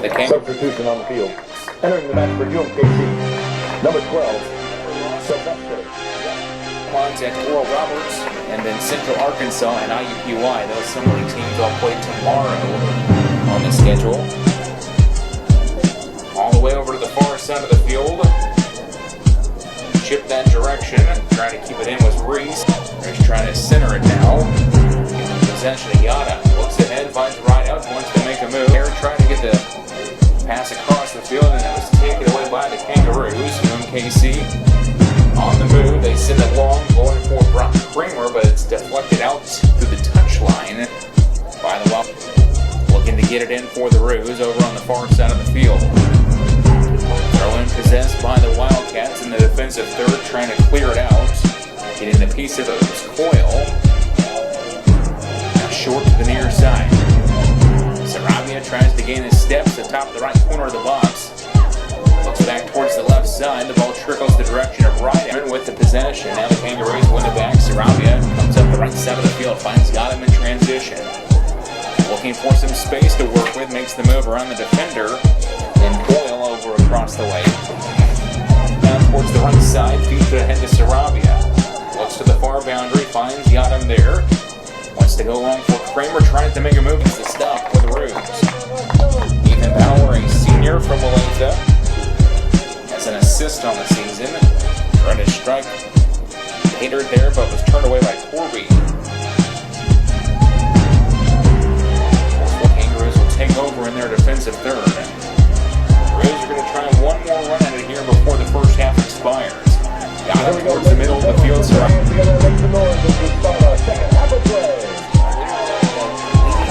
the King. Substitution on the field. Entering the match for UMKC, number 12, Sylvester. At Oral Roberts, and then Central Arkansas and IUPUI. Those similar teams all play tomorrow on the schedule. All the way over to the far side of the field. Chip that direction, trying to keep it in with Reese. He's trying to center it now. Possession of Yada. Looks ahead, finds right out, wants to make a move. Here trying to get the pass across the field, and that was taken away by the Kangaroos. UMKC on the move. They send it long, going for Brock Kramer, but it's deflected out through the touchline by the Wildcats. Looking to get it in for the Roos over on the far side of the field. Throw-in possessed by the Wildcats in the defensive third, trying to clear it out. Getting a piece of it was Coyle. Now short to the near side. Sarabia tries to gain his steps atop the right corner of the box. Looks back towards the left side. The ball trickles the direction of right with the possession. Now the Kangaroos win it back. Sarabia comes up the right side of the field, finds Gotham in transition. Looking for some space to work with, makes the move around the defender. And Coyle over across the way. Now towards the right side, feeds it ahead to Sarabia. Looks to the far boundary, finds Gotham there. Wants to go long for Kramer, trying to make a move. It's the stop for the Roos. Ethan Bauer, a senior from Olathe, has an assist on the season. Trying to strike Hater there, but was turned away by Corby. The Kangaroos will take over in their defensive third. The Roos are going to try one more run at it here before the first half expires. Got him towards the middle of the field. So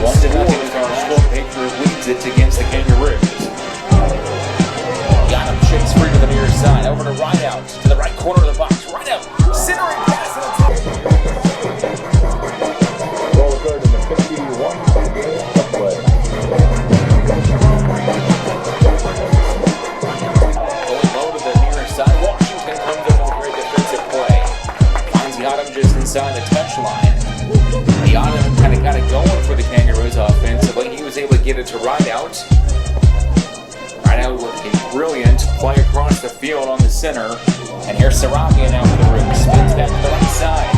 1-0 is our score. Patriots leads it against the Kangaroos. Got him, shakes free to the near side, over to Rideout, to the right corner of the box. Rideout, centering pass. Goal occurred in the 51st play. Going low to the near side, Washington comes up with a great defensive play. Finds Yadam just inside the touchline. Yadam kind of got it going for the Kangaroos offensively. He was able to get it to Rideout. Rideout with a brilliant play across the field on the center. And here's Sarabia now for the Roos. Spins back to the right side.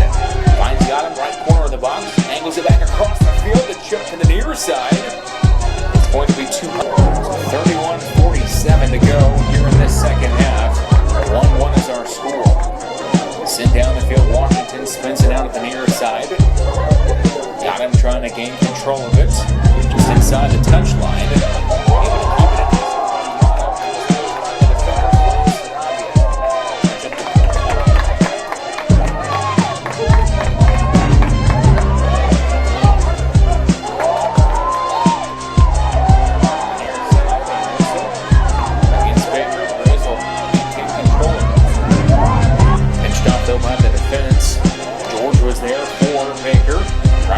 Finds Yadam, right corner of the box. Angles it back across the field. The chip to the near side. It's going to be 31-47 to go here in this second half. 1-1 is our score. Sent down the field. Washington spins it out at the near side. Got him trying to gain control of it. Just inside the touchline. Able to keep it at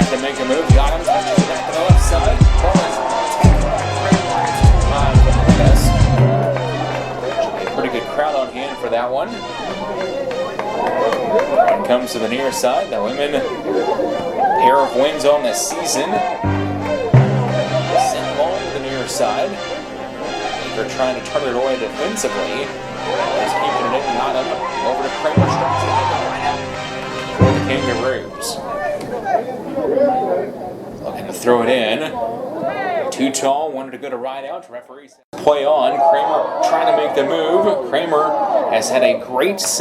to make a move, got him, touches it back to the left side. Ball is taken by Kramer. A pretty good crowd on hand for that one. Run comes to the near side. The women, pair of wins on the season. Sent ball to the near side. They're trying to turn it away defensively. Just keeping it in, not up. Over to Kramer, strikes it right out for the Kangaroos. Looking to throw it in. Too tall, wanted to go to Rideout. Referee says play on. Kramer trying to make the move. Kramer has had a great